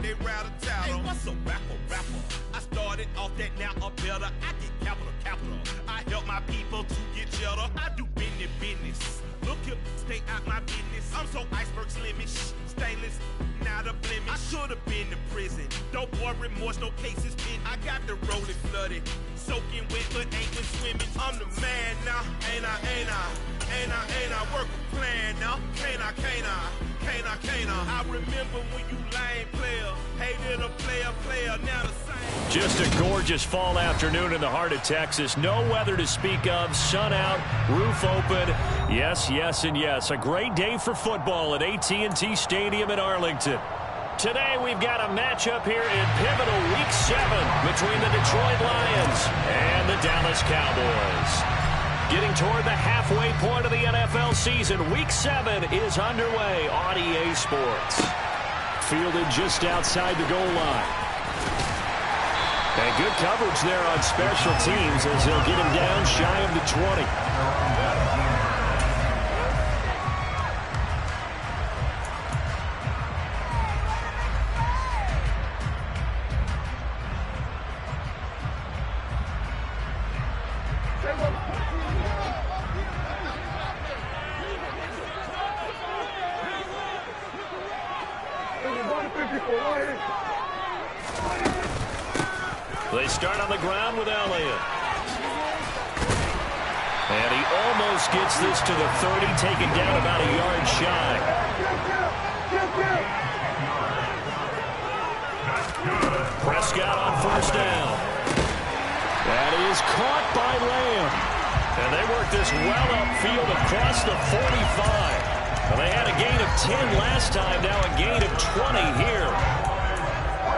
they rattle tattle. Hey, what's a rapper? I started off that, now I'm better. I get capital. I help my people to get cheddar. I do business. Look here, stay out my business. I'm so iceberg slimish, stainless, not a blemish. I should have been to prison. Don't boy remorse, no cases pinned. I got the rolling flooded, soaking wet, but ain't been swimming. I'm the man now, ain't I? Work a plan now, can't I? I remember when you lame player, hated a player, now the same. Just a gorgeous fall afternoon in the heart of Texas. No weather to speak of, sun out, roof open. Yes, and yes. A great day for football at AT&T Stadium in Arlington. Today we've got a matchup here in pivotal Week 7 between the Detroit Lions and the Dallas Cowboys. Getting toward the halfway point of the NFL season, Week 7 is underway on EA Sports. Fielded just outside the goal line. And good coverage there on special teams as they'll get him down shy of the 20. They start on the ground with Elliott. And he almost gets this to the 30, taken down about a yard shy. Prescott on first down. That is caught by Lamb. And they work this well upfield across the 45. Well, they had a gain of 10 last time, now a gain of 20 here.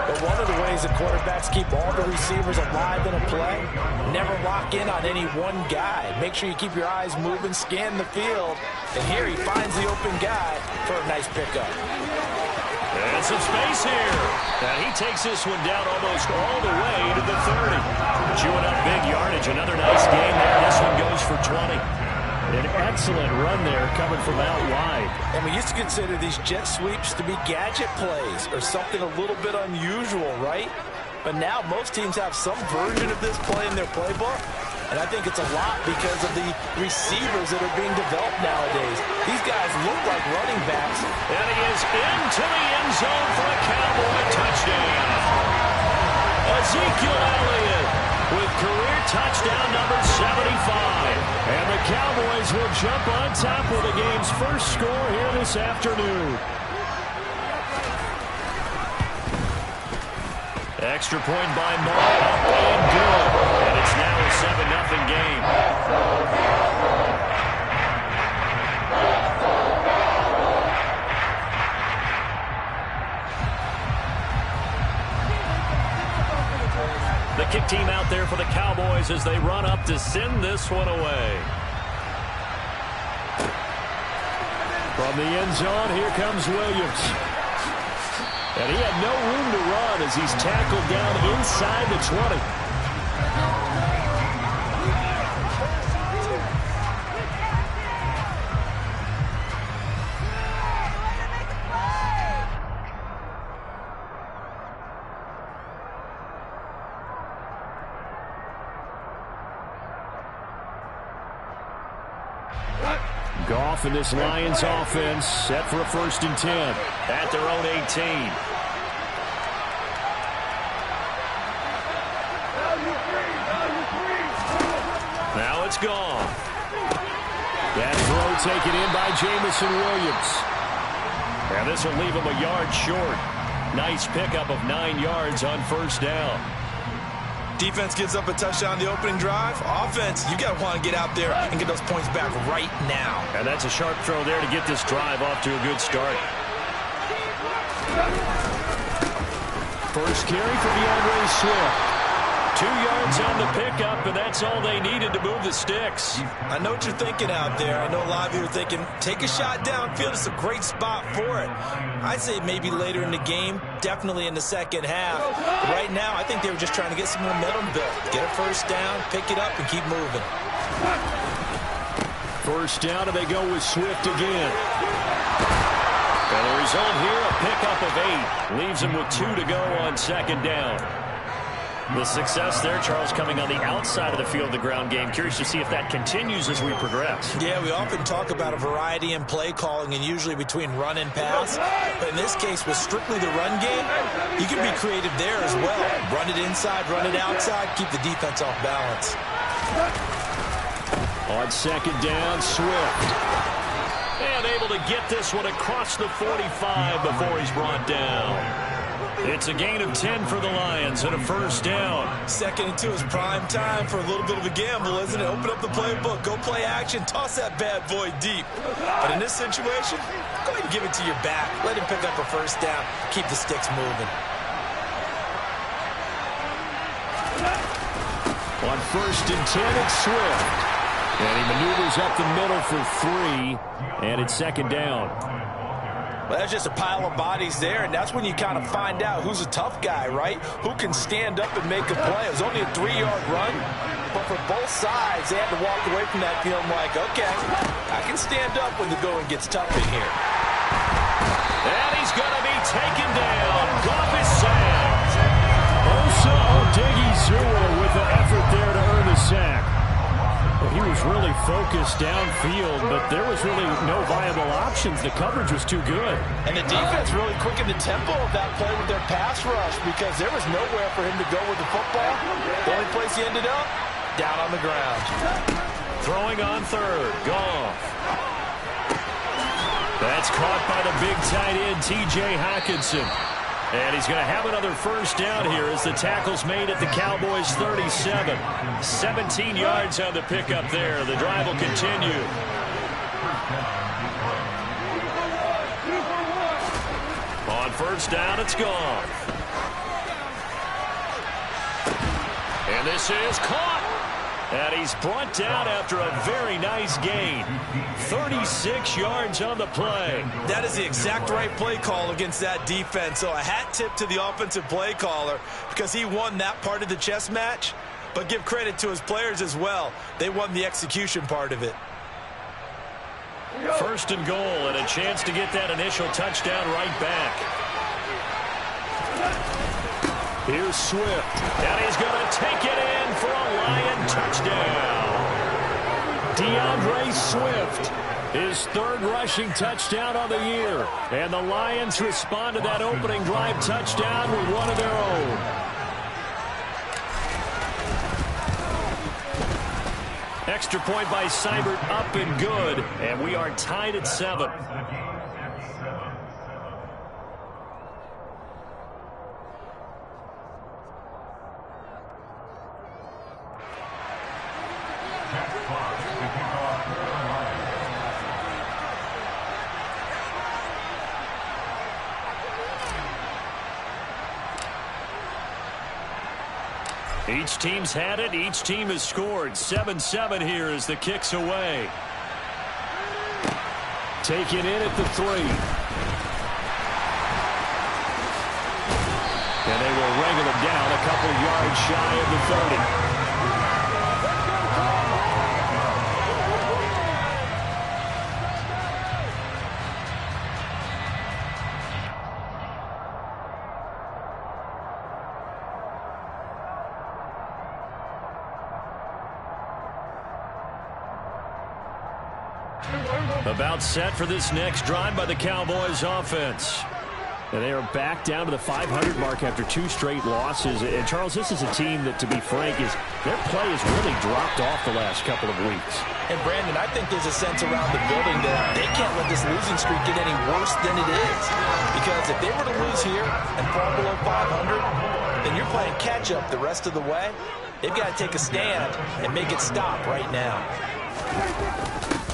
But one of the ways that quarterbacks keep all the receivers alive in a play, never lock in on any one guy. Make sure you keep your eyes moving, scan the field. And here he finds the open guy for a nice pickup. And some space here. And he takes this one down almost all the way to the 30. Chewing up big yardage. Another nice game there. This one goes for 20. An excellent run there coming from out wide. And we used to consider these jet sweeps to be gadget plays or something a little bit unusual, right? But now most teams have some version of this play in their playbook. And I think it's a lot because of the receivers that are being developed nowadays. These guys look like running backs. And he is into the end zone for a Cowboy touchdown. Ezekiel Elliott with career touchdown number 75. And the Cowboys will jump on top with the game's first score here this afternoon. Extra point by Moore, up and good. And it's now a 7-0 game. The kick team out there for the Cowboys as they run up to send this one away. From the end zone, here comes Williams. And he had no room to run as he's tackled down inside the 20. Goff and this Lions offense set for a 1st and 10 at their own 18. Now it's gone. That throw taken in by Jamison Williams. And this will leave him a yard short. Nice pickup of 9 yards on first down. Defense gives up a touchdown the opening drive. Offense, you got to want to get out there and get those points back right now. And that's a sharp throw there to get this drive off to a good start. First carry for DeAndre Swift. 2 yards on the pickup, and that's all they needed to move the sticks. I know what you're thinking out there. I know a lot of you are thinking, take a shot downfield. It's a great spot for it. I'd say maybe later in the game, definitely in the second half. But right now, I think they were just trying to get some momentum built. Get a first down, pick it up, and keep moving. First down, and they go with Swift again. And the result here, a pickup of 8. Leaves him with 2 to go on second down. The success there, Charles, coming on the outside of the field, the ground game. Curious to see if that continues as we progress. Yeah, we often talk about a variety in play calling and usually between run and pass. But in this case, with strictly the run game, you can be creative there as well. Run it inside, run it outside, keep the defense off balance. On second down, Swift. And able to get this one across the 45 before he's brought down. It's a gain of 10 for the Lions and a first down. 2nd and 2 is prime time for a little bit of a gamble, isn't it? Open up the playbook, go play action, toss that bad boy deep. But in this situation, go ahead and give it to your back. Let him pick up a first down. Keep the sticks moving. On 1st and 10, it's Swift. And he maneuvers up the middle for 3, and it's second down. Well, that's just a pile of bodies there, and that's when you kind of find out who's a tough guy, right? Who can stand up and make a play. It was only a 3-yard run, but for both sides, they had to walk away from that feeling like, okay, I can stand up when the going gets tough in here. And he's going to be taken down. Goff is sacked. Osa Odighizuwa with the effort there to earn the sack. He was really focused downfield, but there was really no viable options. The coverage was too good. And the defense really quickened the tempo of that play with their pass rush because there was nowhere for him to go with the football. The only place he ended up, down on the ground. Throwing on 3rd, Goff. That's caught by the big tight end, T.J. Hockenson. And he's going to have another first down here as the tackle's made at the Cowboys' 37. 17 yards on the pickup there. The drive will continue. On first down, it's Goff. And this is caught. And he's brought down after a very nice gain. 36 yards on the play. That is the exact right play call against that defense. So a hat tip to the offensive play caller because he won that part of the chess match. But give credit to his players as well. They won the execution part of it. 1st and goal and a chance to get that initial touchdown right back. Here's Swift, and he's going to take it in for a Lion touchdown. DeAndre Swift, his 3rd rushing touchdown of the year. And the Lions respond to that opening drive touchdown with one of their own. Extra point by Seibert, up and good. And we are tied at 7. Each team's had it. Each team has scored. 7-7 here as the kick's away. Taken in at the 3. And they will wrangle him down a couple yards shy of the 30. About set for this next drive by the Cowboys offense. And they are back down to the 500 mark after 2 straight losses. And, Charles, this is a team that, to be frank, their play has really dropped off the last couple of weeks. And, Brandon, I think there's a sense around the building that they can't let this losing streak get any worse than it is. Because if they were to lose here and fall below 500, then you're playing catch-up the rest of the way. They've got to take a stand and make it stop right now.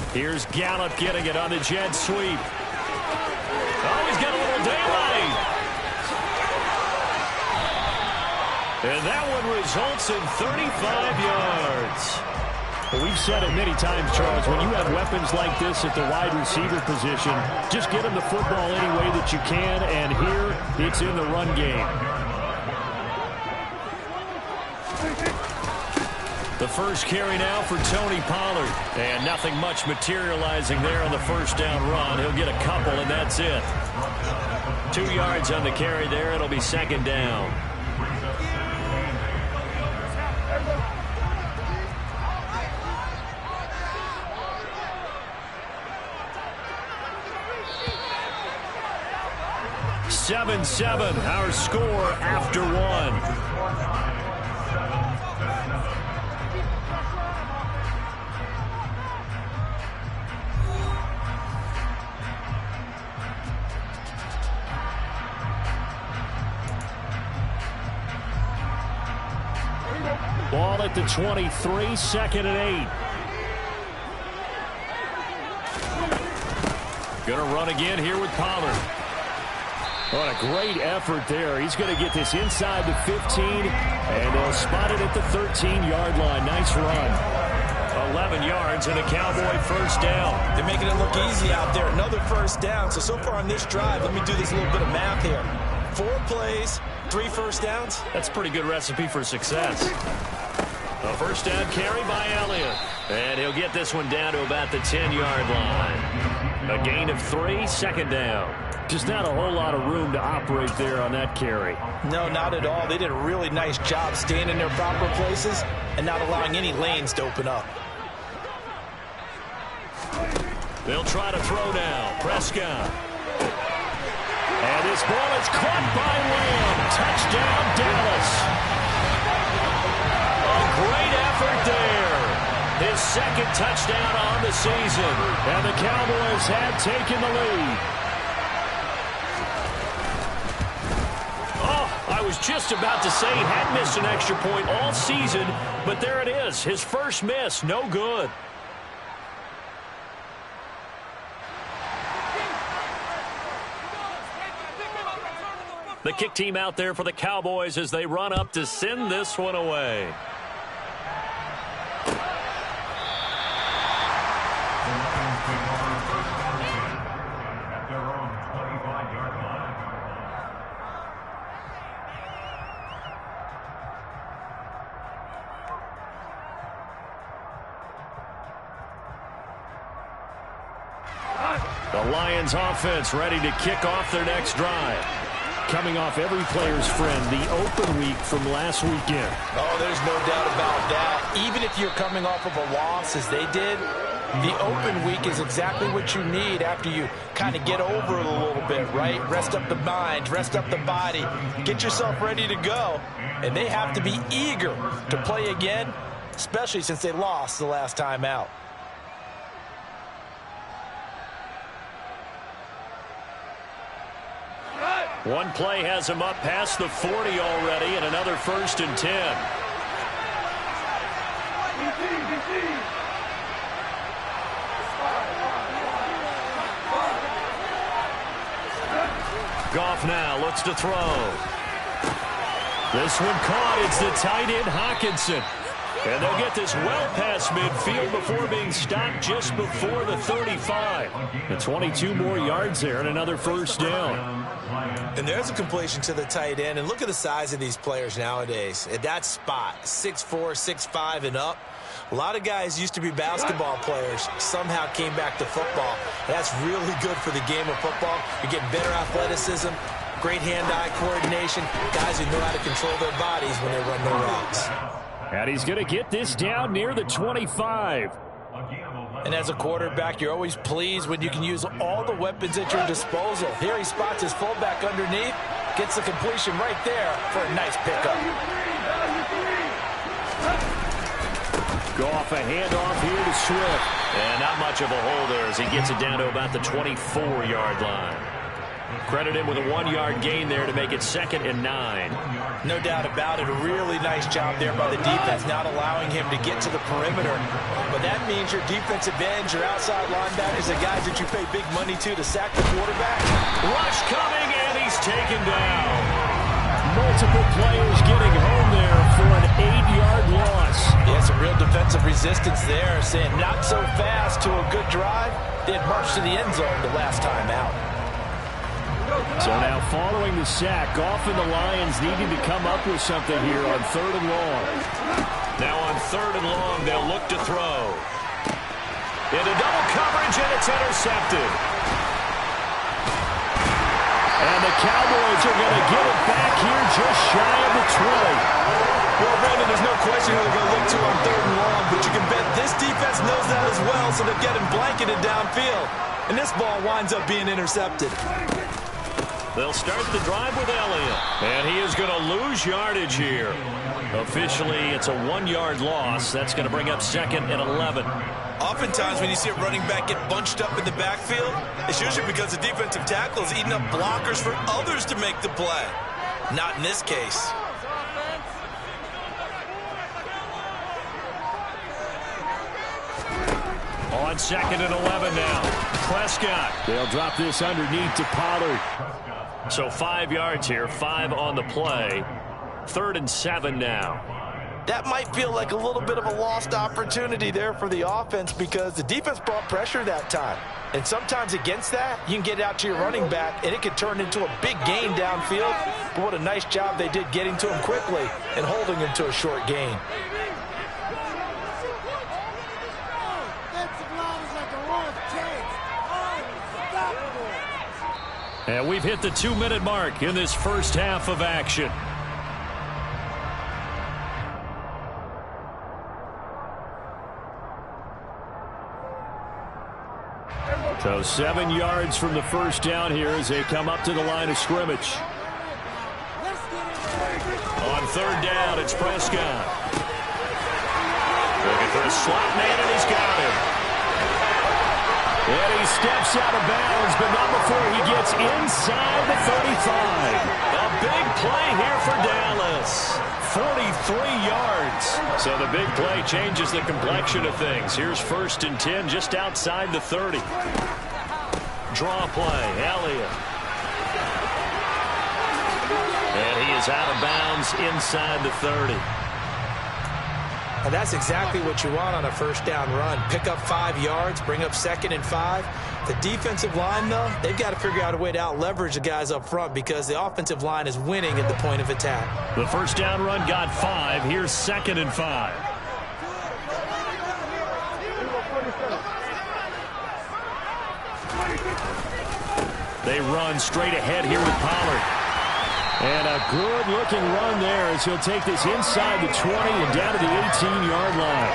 Here's Gallup getting it on the jet sweep. Oh, he's got a little daylight. And that one results in 35 yards. Well, we've said it many times, Charles, when you have weapons like this at the wide receiver position, just get them the football any way that you can, and here it's in the run game. The first carry now for Tony Pollard. And nothing much materializing there on the first down run. He'll get a couple, and that's it. 2 yards on the carry there. It'll be second down. Seven, our score after one. Ball at the 23, second and 8. Gonna run again here with Pollard. What a great effort there. He's going to get this inside the 15, and they'll spot it at the 13-yard line. Nice run. 11 yards and a Cowboy first down. They're making it look easy out there. Another first down. So far on this drive, let me do this little bit of math here. 4 plays, 3 first downs. That's a pretty good recipe for success. A first down carry by Elliott. And he'll get this one down to about the 10-yard line. A gain of 3, second down. Just not a whole lot of room to operate there on that carry. No, not at all. They did a really nice job staying in their proper places and not allowing any lanes to open up. They'll try to throw now. Prescott. And this ball is caught by Lamb. Touchdown, Dallas. A great effort there. His second touchdown on the season. And the Cowboys have taken the lead. I was just about to say he had missed an extra point all season, but there it is. His first miss, no good. The kick team out there for the Cowboys as they run up to send this one away. The Lions offense ready to kick off their next drive. Coming off every player's friend, the open week from last weekend. Oh, there's no doubt about that. Even if you're coming off of a loss as they did, the open week is exactly what you need after you kind of get over it a little bit, right? Rest up the mind, rest up the body, get yourself ready to go. And they have to be eager to play again, especially since they lost the last time out. One play has him up past the 40 already, and another first and 10. Goff now looks to throw. This one caught. It's the tight end Hockenson. And they'll get this well past midfield before being stopped just before the 35. And 22 more yards there and another first down. And there's a completion to the tight end. And look at the size of these players nowadays. At that spot, 6'4", 6'5", and up. A lot of guys used to be basketball players, somehow came back to football. And that's really good for the game of football. You're getting better athleticism, great hand-eye coordination, guys who know how to control their bodies when they run their routes. And he's going to get this down near the 25. And as a quarterback, you're always pleased when you can use all the weapons at your disposal. Here he spots his fullback underneath, gets the completion right there for a nice pickup. Go off a handoff here to Swift. And not much of a hole there as he gets it down to about the 24-yard line. Credit him with a 1-yard gain there to make it 2nd and 9. No doubt about it. A really nice job there by the defense, not allowing him to get to the perimeter. But that means your defensive ends, your outside linebackers, the guys that you pay big money to sack the quarterback. Rush coming, and he's taken down. Multiple players getting home there for an 8-yard loss. Yeah, some real defensive resistance there, saying not so fast to a good drive. They had marched to the end zone the last time out. So now following the sack, Goff and the Lions needing to come up with something here on 3rd and long. Now on 3rd and long, they'll look to throw. Into double coverage, and it's intercepted. And the Cowboys are going to get it back here just shy of the 20. Well, Brandon, there's no question who they're going to look to on 3rd and long, but you can bet this defense knows that as well, so they're getting blanketed downfield. And this ball winds up being intercepted. They'll start the drive with Elliott. And he is going to lose yardage here. Officially, it's a 1-yard loss. That's going to bring up 2nd and 11. Oftentimes when you see a running back get bunched up in the backfield, it's usually because the defensive tackle is eating up blockers for others to make the play. Not in this case. On 2nd and 11 now. Prescott. They'll drop this underneath to Pollard. So 5 yards here, 5 on the play. 3rd and 7 now. That might feel like a little bit of a lost opportunity there for the offense because the defense brought pressure that time. And sometimes against that, you can get it out to your running back, and it could turn into a big gain downfield. But what a nice job they did getting to him quickly and holding him to a short gain. And we've hit the 2-minute mark in this first half of action. So 7 yards from the first down here as they come up to the line of scrimmage. On 3rd down, it's Prescott. Looking for a slot man, and he's got him. And he steps out of bounds, but not before he gets inside the 35. A big play here for Dallas. 43 yards. So the big play changes the complexion of things. Here's 1st and 10 just outside the 30. Draw play, Elliott. And he is out of bounds inside the 30. And that's exactly what you want on a 1st down run. Pick up 5 yards, bring up 2nd and 5. The defensive line, though, they've got to figure out a way to out-leverage the guys up front because the offensive line is winning at the point of attack. The 1st down run got 5. Here's 2nd and 5. They run straight ahead here with Pollard. And a good-looking run there as he'll take this inside the 20 and down to the 18-yard line.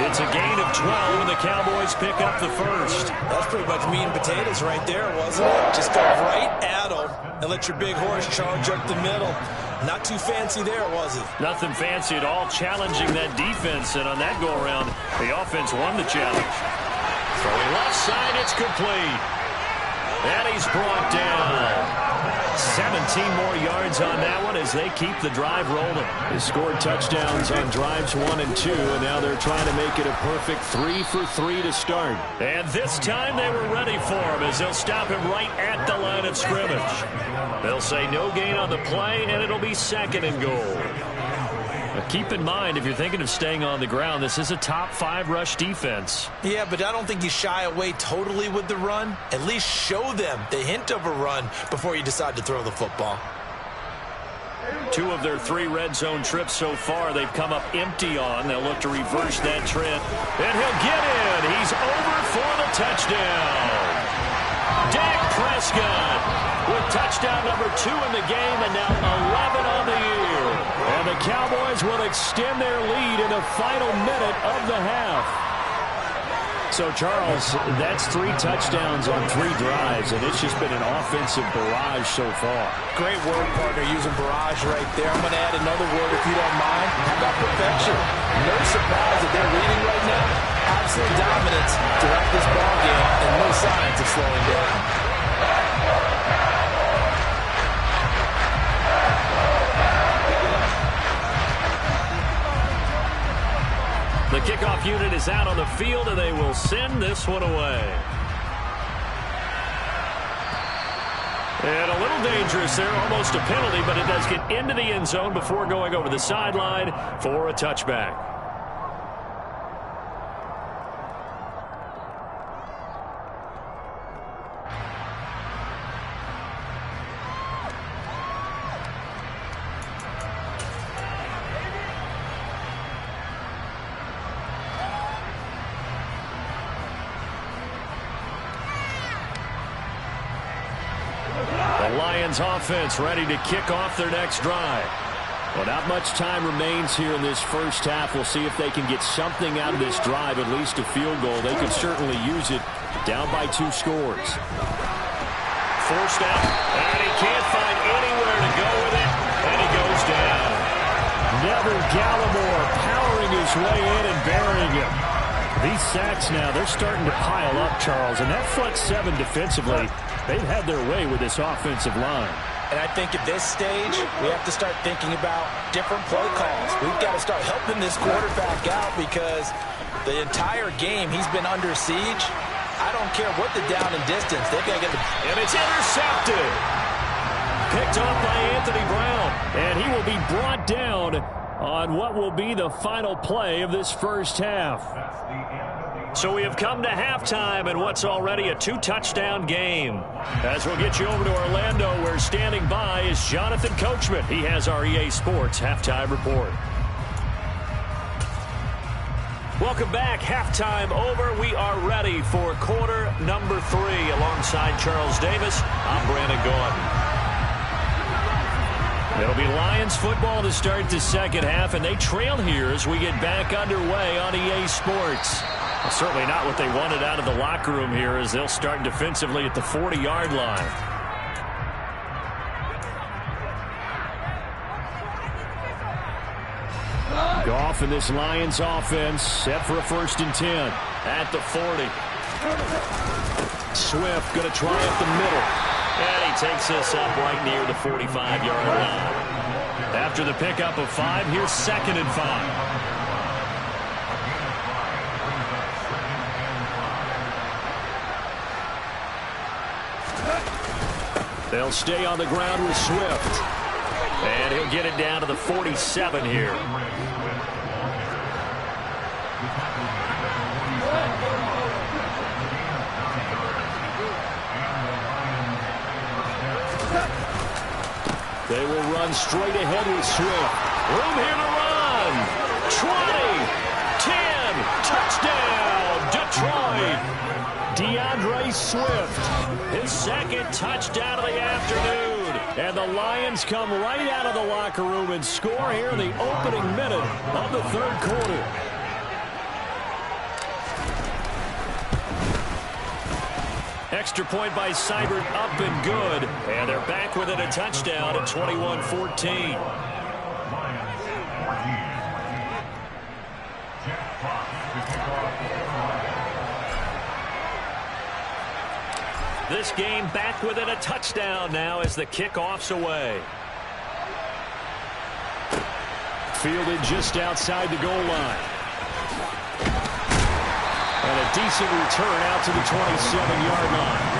It's a gain of 12, and the Cowboys pick up the 1st. That's pretty much meat and potatoes right there, wasn't it? Just go right at them and let your big horse charge up the middle. Not too fancy there, was it? Nothing fancy at all, challenging that defense, and on that go-around, the offense won the challenge. Throwing left side, it's complete. And he's brought down. 17 more yards on that one as they keep the drive rolling. They scored touchdowns on drives 1 and 2, and now they're trying to make it a perfect 3 for 3 to start. And this time they were ready for him as they'll stop him right at the line of scrimmage. They'll say no gain on the play, and it'll be 2nd and goal. Keep in mind, if you're thinking of staying on the ground, this is a top 5 rush defense. Yeah, but I don't think you shy away totally with the run. At least show them the hint of a run before you decide to throw the football. 2 of their 3 red zone trips so far, they've come up empty on. They'll look to reverse that trend. And he'll get in. He's over for the touchdown. Dak Prescott with touchdown number 2 in the game and now 11 on the year. And the Cowboys will extend their lead in the final minute of the half. So, Charles, that's 3 touchdowns on 3 drives, and it's just been an offensive barrage so far. Great word, partner, using barrage right there. I'm going to add another word, if you don't mind. How about perfection? No surprise that they're leading right now. Absolute dominance throughout this ballgame, and no signs of slowing down. The kickoff unit is out on the field, and they will send this one away. And a little dangerous there, almost a penalty, but it does get into the end zone before going over the sideline for a touchback. Lions offense ready to kick off their next drive. Well, not much time remains here in this first half. We'll see if they can get something out of this drive, at least a field goal. They could certainly use it, down by 2 scores. Forced out, and he can't find anywhere to go with it, and he goes down. Neville Gallimore powering his way in and burying him. These sacks now, they're starting to pile up, Charles, and that front 7 defensively, they've had their way with this offensive line. And I think at this stage, we have to start thinking about different play calls. We've got to start helping this quarterback out because the entire game he's been under siege. I don't care what the down and distance. They've got to get the... And it's intercepted. Picked off by Anthony Brown. And he will be brought down on what will be the final play of this first half. So we have come to halftime in what's already a 2-touchdown game. As we'll get you over to Orlando, where standing by is Jonathan Coachman. He has our EA Sports halftime report. Welcome back. Halftime over. We are ready for quarter number 3. Alongside Charles Davis, I'm Brandon Gordon. It'll be Lions football to start the second half, and they trail here as we get back underway on EA Sports. Well, certainly not what they wanted out of the locker room here, as they'll start defensively at the 40-yard line. Goff in this Lions offense set for a 1st and 10 at the 40. Swift going to try up the middle. And he takes this up right near the 45-yard line. After the pickup of 5, here's 2nd and 5. They'll stay on the ground with Swift. And he'll get it down to the 47 here. They will run straight ahead with Swift. Room here to run. 20. Touchdown, Detroit. DeAndre Swift. His 2nd touchdown of the afternoon. And the Lions come right out of the locker room and score here in the opening minute of the 3rd quarter. Extra point by Seibert, up and good. And they're back within a touchdown at 21-14. This game back within a touchdown now as the kickoff's away. Fielded just outside the goal line. And a decent return out to the 27-yard line.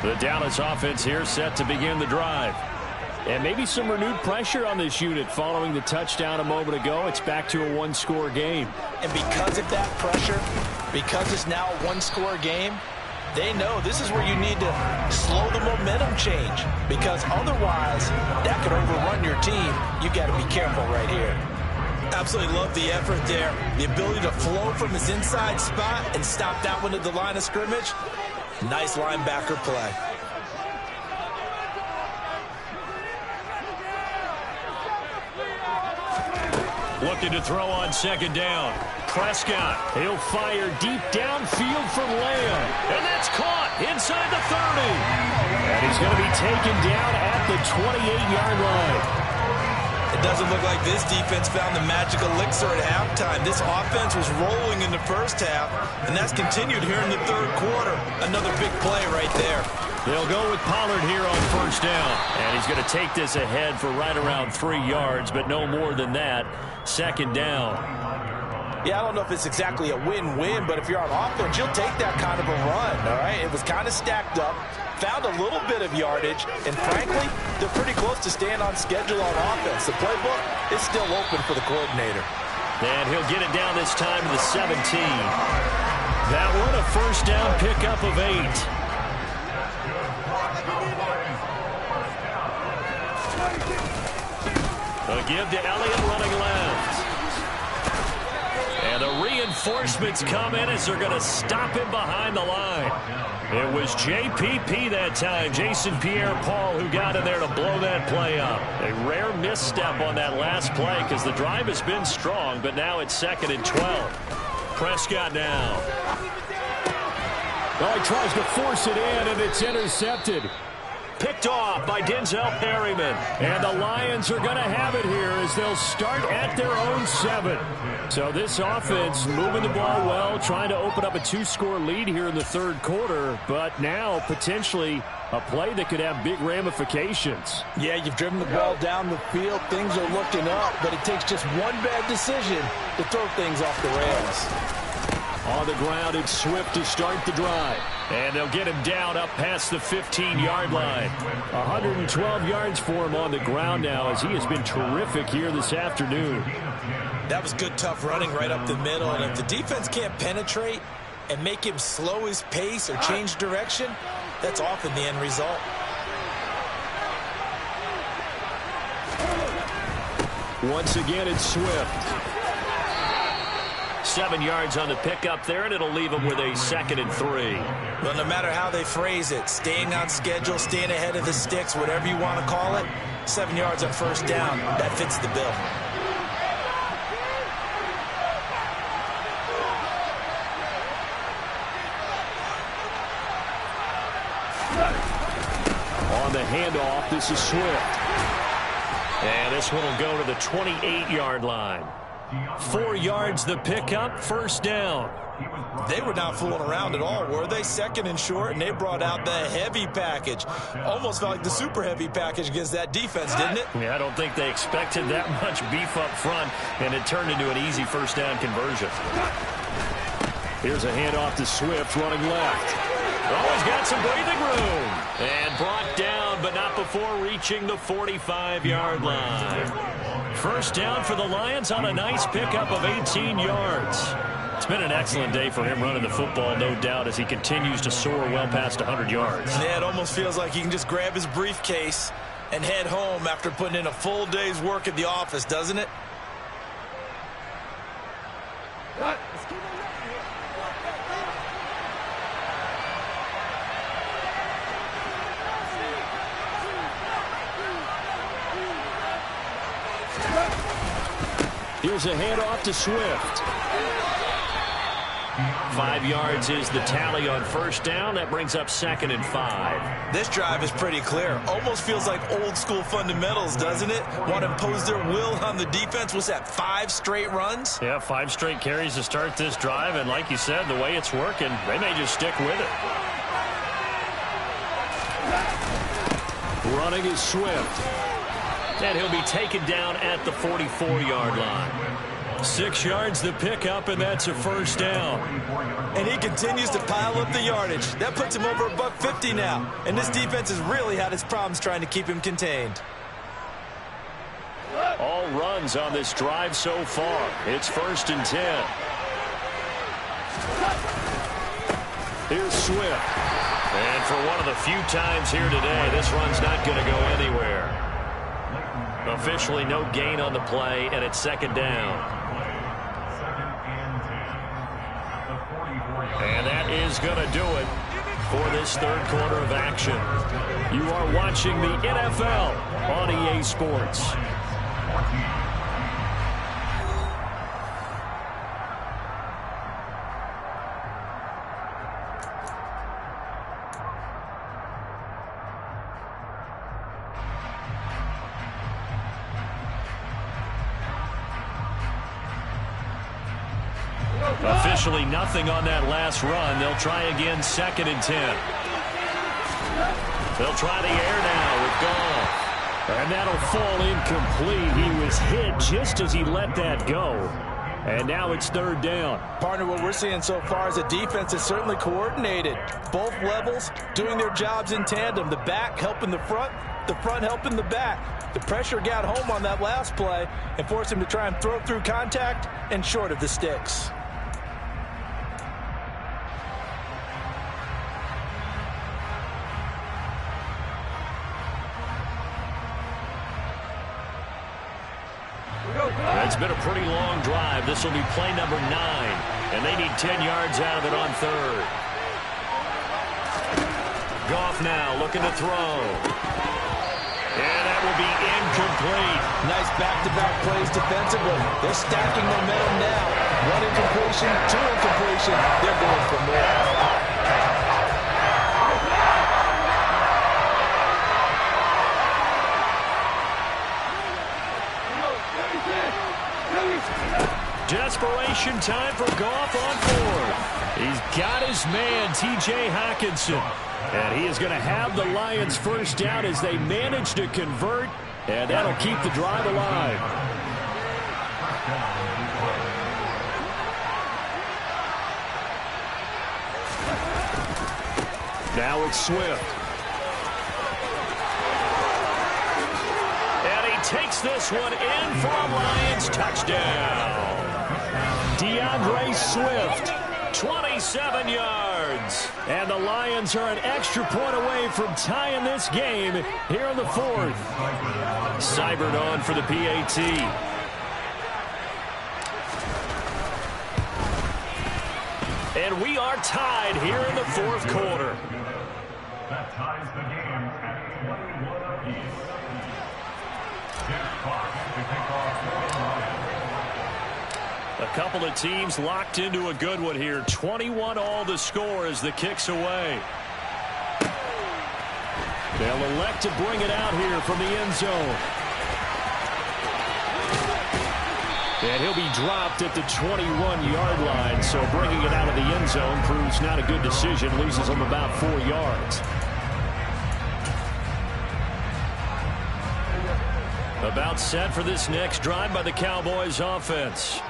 The Dallas offense here set to begin the drive. And maybe some renewed pressure on this unit following the touchdown a moment ago. It's back to a 1-score game. And because of that pressure, because it's now a 1-score game, they know this is where you need to slow the momentum change. Because otherwise, that could overrun your team. You've got to be careful right here. Absolutely love the effort there. The ability to flow from his inside spot and stop that one at the line of scrimmage. Nice linebacker play. Looking to throw on 2nd down. Prescott, he'll fire deep downfield for Lamb. And that's caught inside the 30. And he's going to be taken down at the 28-yard line. It doesn't look like this defense found the magic elixir at halftime. This offense was rolling in the first half, and that's continued here in the 3rd quarter. Another big play right there. They'll go with Pollard here on 1st down. And he's going to take this ahead for right around 3 yards, but no more than that. 2nd down. Yeah, I don't know if it's exactly a win-win, but if you're on offense, you'll take that kind of a run, all right? It was kind of stacked up, found a little bit of yardage, and frankly, they're pretty close to staying on schedule on offense. The playbook is still open for the coordinator. And he'll get it down this time to the 17. That one a first down pickup of 8. A give to Elliott running left. And the reinforcements come in as they're going to stop him behind the line. It was JPP that time, Jason Pierre-Paul, who got in there to blow that play up. A rare misstep on that last play because the drive has been strong, but now it's 2nd and 12. Prescott now. Well, he tries to force it in, and it's intercepted. Picked off by Denzel Perryman. And the Lions are going to have it here as they'll start at their own 7. So this offense moving the ball well, trying to open up a 2-score lead here in the 3rd quarter, but now potentially a play that could have big ramifications. Yeah, you've driven the ball down the field. Things are looking up, but it takes just one bad decision to throw things off the rails. On the ground, it's Swift to start the drive. And they'll get him down up past the 15-yard line. 112 yards for him on the ground now as he has been terrific here this afternoon. That was good, tough running right up the middle. And if the defense can't penetrate and make him slow his pace or change direction, that's often the end result. Once again, it's Swift. 7 yards on the pickup there, and it'll leave them with a 2nd and 3. Well, no matter how they phrase it, staying on schedule, staying ahead of the sticks, whatever you want to call it, 7 yards on first down, that fits the bill. On the handoff, this is Swift. And this one will go to the 28-yard line. 4 yards the pickup, first down. They were not fooling around at all, were they? 2nd and short, and they brought out the heavy package. Almost felt like the super heavy package against that defense, didn't it? Yeah, I don't think they expected that much beef up front, and it turned into an easy first down conversion. Here's a handoff to Swift running left. Oh, he's got some breathing room. And brought down, but not before reaching the 45-yard line. First down for the Lions on a nice pickup of 18 yards. It's been an excellent day for him running the football, no doubt, as he continues to soar well past 100 yards. Yeah, it almost feels like he can just grab his briefcase and head home after putting in a full day's work at the office, doesn't it? Here's a handoff to Swift. 5 yards is the tally on first down. That brings up 2nd and 5. This drive is pretty clear. Almost feels like old school fundamentals, doesn't it? Want to impose their will on the defense. What's that, 5 straight runs? Yeah, 5 straight carries to start this drive. And like you said, the way it's working, they may just stick with it. Running is Swift. And he'll be taken down at the 44-yard line. 6 yards the pickup, and that's a first down. And he continues to pile up the yardage. That puts him over $150 now. And this defense has really had its problems trying to keep him contained. All runs on this drive so far. It's 1st and 10. Here's Swift. And for one of the few times here today, this run's not going to go anywhere. Officially no gain on the play, and it's 2nd down. And that is going to do it for this 3rd quarter of action. You are watching the NFL on EA Sports. Officially nothing on that last run. They'll try again, 2nd and 10. They'll try the air now with Goff. And that'll fall incomplete. He was hit just as he let that go. And now it's 3rd down. Partner, what we're seeing so far is a defense that's certainly coordinated. Both levels doing their jobs in tandem. The back helping the front helping the back. The pressure got home on that last play and forced him to try and throw through contact and short of the sticks. It's been a pretty long drive. This will be play number 9, and they need 10 yards out of it on third. Goff now looking to throw. And that will be incomplete. Nice back-to-back plays defensively. They're stacking momentum now. One incompletion, two incompletion. They're going for more. Desperation time for Goff on fourth. He's got his man, T.J. Hockenson. And he is going to have the Lions first down as they manage to convert. And that'll keep the drive alive. Now it's Swift. And he takes this one in for a Lions touchdown. DeAndre Swift, 27 yards. And the Lions are an extra point away from tying this game here in the fourth. Seibert on for the PAT. And we are tied here in the fourth quarter. That ties the game at 21 apiece. This clock to kick off the Lions. A couple of teams locked into a good one here. 21 all the score as the kick's away. They'll elect to bring it out here from the end zone. And he'll be dropped at the 21-yard line, so bringing it out of the end zone proves not a good decision. Loses him about 4 yards. About set for this next drive by the Cowboys offense.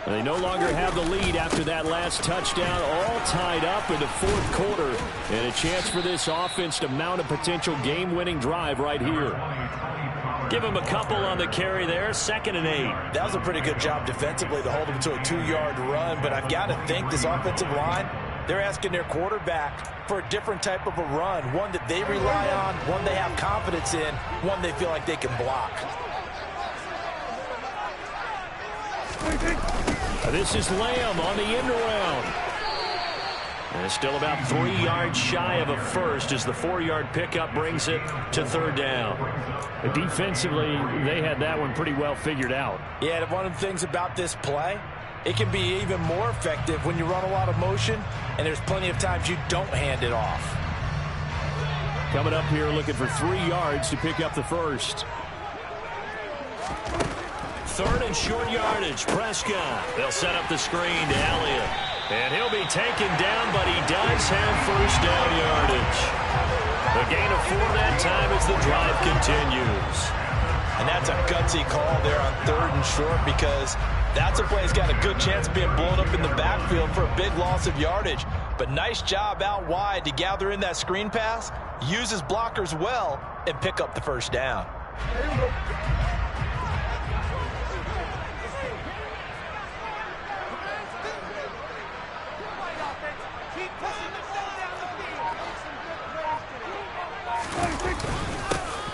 They no longer have the lead after that last touchdown, all tied up in the fourth quarter. And a chance for this offense to mount a potential game-winning drive right here. Give him a couple on the carry there, 2nd and 8. That was a pretty good job defensively to hold him to a 2-yard run, but I've got to think this offensive line, they're asking their quarterback for a different type of a run, one that they rely on, one they have confidence in, one they feel like they can block. This is Lamb on the end around. And it's still about 3 yards shy of a first as the 4-yard pickup brings it to third down. Defensively, they had that one pretty well figured out. Yeah, one of the things about this play, it can be even more effective when you run a lot of motion, and there's plenty of times you don't hand it off. Coming up here looking for 3 yards to pick up the first. Third and short yardage. Prescott. They'll set up the screen to Elliott. And he'll be taken down, but he does have first down yardage. A gain of 4 that time as the drive continues. And that's a gutsy call there on 3rd and short because that's a play that's got a good chance of being blown up in the backfield for a big loss of yardage. But nice job out wide to gather in that screen pass, use his blockers well, and pick up the first down.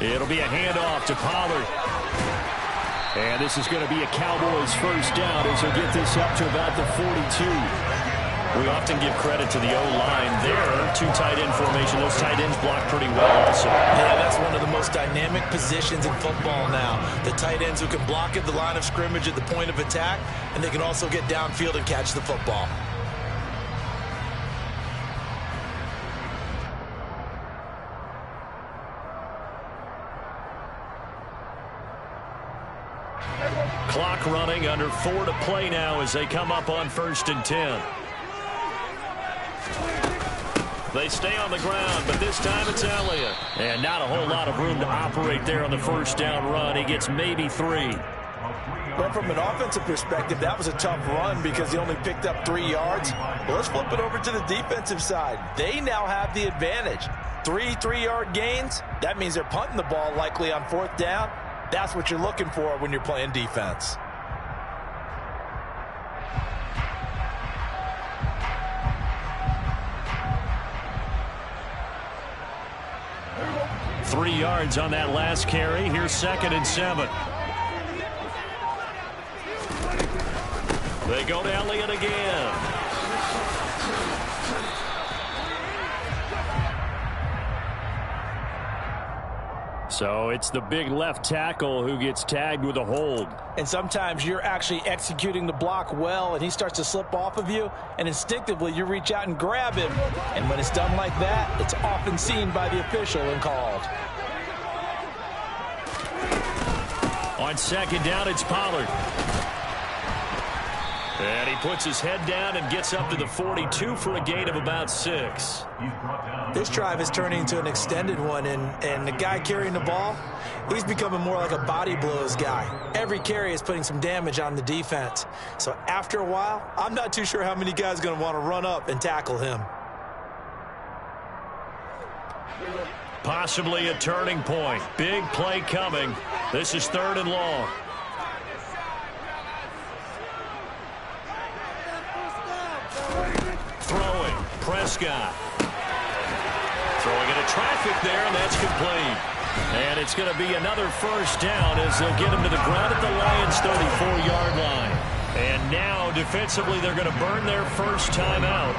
It'll be a handoff to Pollard. And this is going to be a Cowboys first down as he'll get this up to about the 42. We often give credit to the O-line there. 2 tight end formation. Those tight ends block pretty well also. Yeah, that's one of the most dynamic positions in football now. The tight ends who can block at the line of scrimmage at the point of attack, and they can also get downfield and catch the football. Clock running, under 4 to play now as they come up on 1st and 10. They stay on the ground, but this time it's Elliott. And not a whole lot of room to operate there on the first down run. He gets maybe 3. But from an offensive perspective, that was a tough run because he only picked up 3 yards. Well, let's flip it over to the defensive side. They now have the advantage. 3 3-yard gains, that means they're punting the ball likely on 4th down. That's what you're looking for when you're playing defense. Three yards on that last carry. Here's 2nd and 7. They go to Elliott again. So it's the big left tackle who gets tagged with a hold. And sometimes you're actually executing the block well, and he starts to slip off of you, and instinctively you reach out and grab him. And when it's done like that, it's often seen by the official and called. On second down, it's Pollard. And he puts his head down and gets up to the 42 for a gain of about 6. This drive is turning into an extended one, and the guy carrying the ball, he's becoming more like a body blows guy. Every carry is putting some damage on the defense. So after a while, I'm not too sure how many guys are going to want to run up and tackle him. Possibly a turning point. Big play coming. This is 3rd and long. Throwing. Prescott. Throwing into traffic there, and that's complete. And it's going to be another first down as they'll get him to the ground at the Lions' 34-yard line. And now, defensively, they're going to burn their first timeout.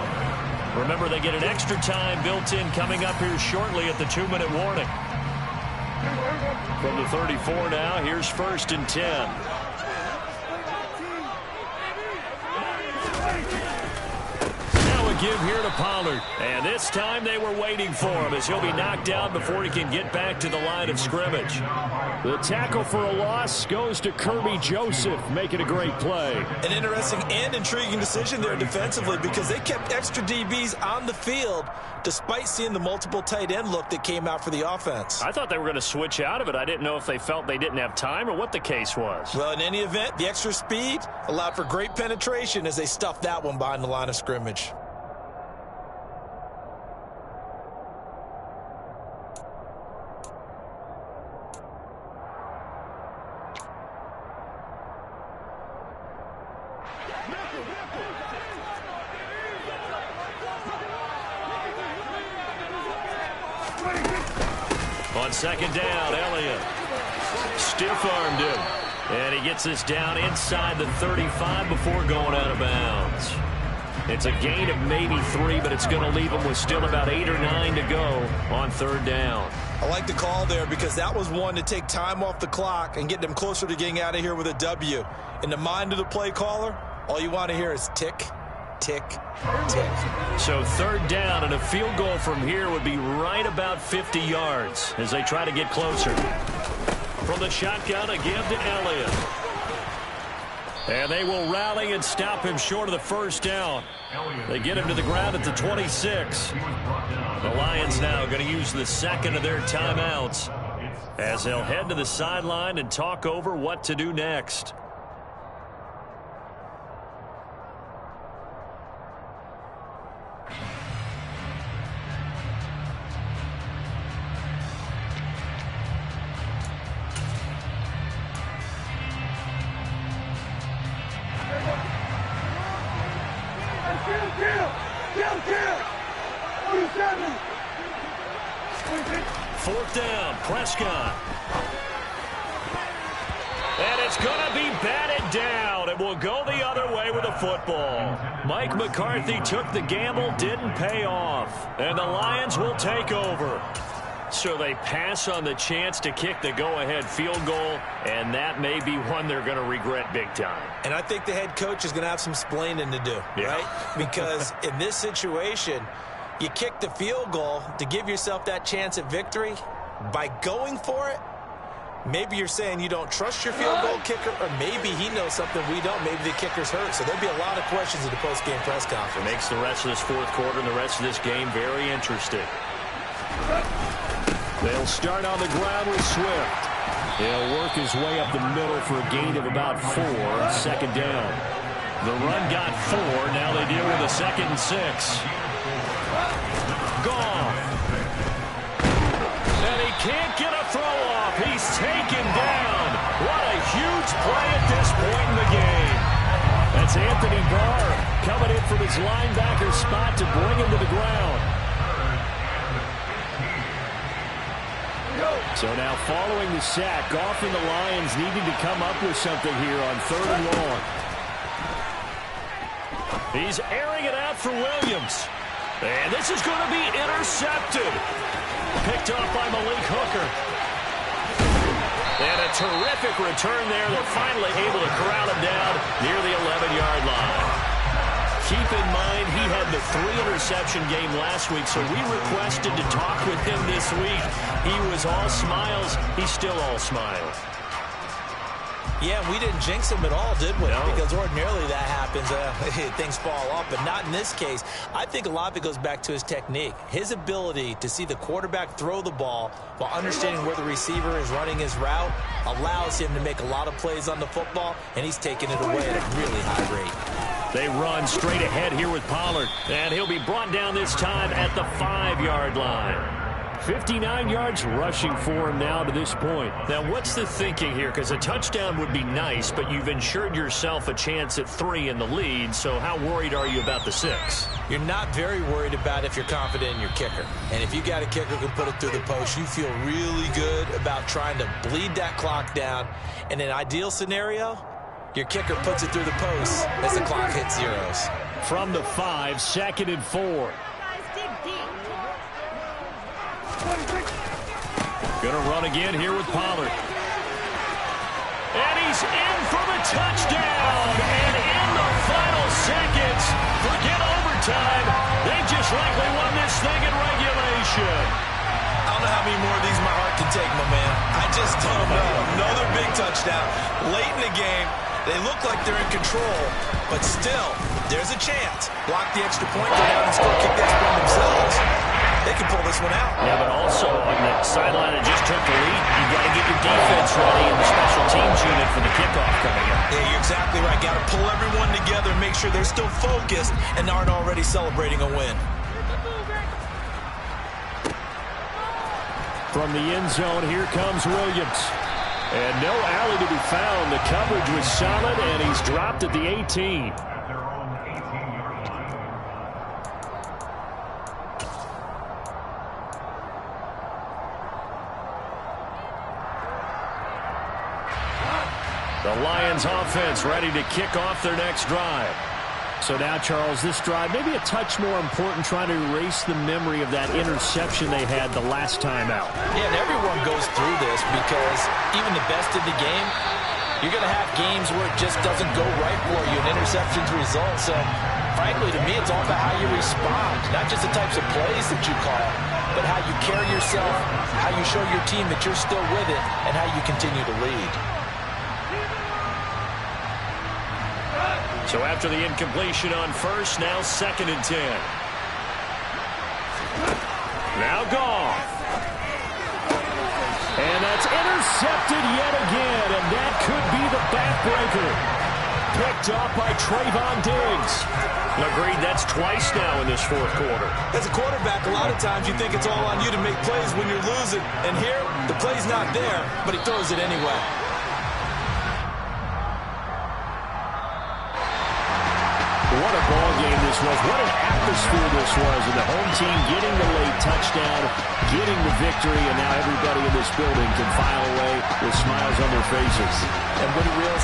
Remember, they get an extra time built in coming up here shortly at the 2-minute warning. From the 34 now, here's 1st and 10. Give here to Pollard, and this time they were waiting for him as he'll be knocked down before he can get back to the line of scrimmage. The tackle for a loss goes to Kirby Joseph, making a great play. An interesting and intriguing decision there defensively because they kept extra DBs on the field despite seeing the multiple tight end look that came out for the offense. I thought they were going to switch out of it. I didn't know if they felt they didn't have time or what the case was. Well, in any event, the extra speed allowed for great penetration as they stuffed that one behind the line of scrimmage. On second down, Elliott stiff-armed him. And he gets this down inside the 35 before going out of bounds. It's a gain of maybe 3, but it's going to leave him with still about 8 or 9 to go on 3rd down. I like the call there because that was one to take time off the clock and get them closer to getting out of here with a W. In the mind of the play caller, all you want to hear is tick, tick, tick. So 3rd down, and a field goal from here would be right about 50 yards as they try to get closer. From the shotgun, a give to Elliott. And they will rally and stop him short of the 1st down. They get him to the ground at the 26. The Lions now going to use the 2nd of their timeouts as they'll head to the sideline and talk over what to do next. Fourth down, Prescott. And it's going to be batted down. It will go the other way with the football. Mike McCarthy took the gamble, didn't pay off. And the Lions will take over. So they pass on the chance to kick the go-ahead field goal, and that may be one they're going to regret big time. And I think the head coach is going to have some splaining to do, right? Because in this situation, you kick the field goal to give yourself that chance at victory. By going for it, maybe you're saying you don't trust your field goal kicker, or maybe he knows something we don't. Maybe the kicker's hurt. So there'll be a lot of questions at the post-game press conference. Makes the rest of this 4th quarter and the rest of this game very interesting. They'll start on the ground with Swift. He'll work his way up the middle for a gain of about 4, 2nd down. The run got 4. Now they deal with a 2nd and 6. Gone. And he can't get a throw off. He's taken down. What a huge play at this point in the game. That's Anthony Barr coming in from his linebacker spot to bring him to the ground. So now following the sack, often the Lions needing to come up with something here on 3rd and long. He's airing it out for Williams. And this is going to be intercepted. Picked off by Malik Hooker. And a terrific return there. They're finally able to corral him down near the 11-yard line. Keep in mind, he had the 3-interception game last week, so we requested to talk with him this week. He was all smiles. He's still all smiles. Yeah, we didn't jinx him at all, did we? No. Because ordinarily that happens. Things fall off, but not in this case. I think a lot of it goes back to his technique. His ability to see the quarterback throw the ball while understanding where the receiver is running his route allows him to make a lot of plays on the football, and he's taking it away at a really high rate. They run straight ahead here with Pollard, and he'll be brought down this time at the 5-yard line. 59 yards rushing for him now to this point. Now, what's the thinking here? Because a touchdown would be nice, but you've ensured yourself a chance at 3 in the lead, so how worried are you about the 6? You're not very worried about if you're confident in your kicker. And if you got a kicker who can put it through the post, you feel really good about trying to bleed that clock down. In an ideal scenario, your kicker puts it through the post as the clock hits zeros. From the 5, 2nd and 4. Gonna run again here with Pollard. And he's in for the touchdown. And in the final seconds, forget overtime. They just likely won this thing in regulation. I don't know how many more of these my heart can take, my man. I just don't know. Another big touchdown. Late in the game, they look like they're in control, but still, there's a chance. Block the extra point, go down and score, kick the extra point themselves. They can pull this one out. Yeah, but also on the sideline that just took the lead, you got to get your defense ready in the special teams unit for the kickoff coming up. Yeah, you're exactly right. Got to pull everyone together and make sure they're still focused and aren't already celebrating a win. From the end zone, here comes Williams. And no alley to be found. The coverage was solid, and he's dropped at the 18. The Lions offense ready to kick off their next drive. So now, Charles, this drive maybe a touch more important, trying to erase the memory of that interception they had the last time out. Yeah, and everyone goes through this because even the best in the game, you're going to have games where it just doesn't go right for you, and interceptions result. So, frankly, to me, it's all about how you respond, not just the types of plays that you call, but how you carry yourself, how you show your team that you're still with it, and how you continue to lead. So after the incompletion on first, now 2nd and 10. Now gone. And that's intercepted yet again, and that could be the backbreaker. Picked off by Trayvon Diggs. Agreed, that's twice now in this 4th quarter. As a quarterback, a lot of times you think it's all on you to make plays when you're losing. And here, the play's not there, but he throws it anyway. What a ball game this was. What an atmosphere this was. And the home team getting the late touchdown, getting the victory, and now everybody in this building can file away with smiles on their faces. And Woody Real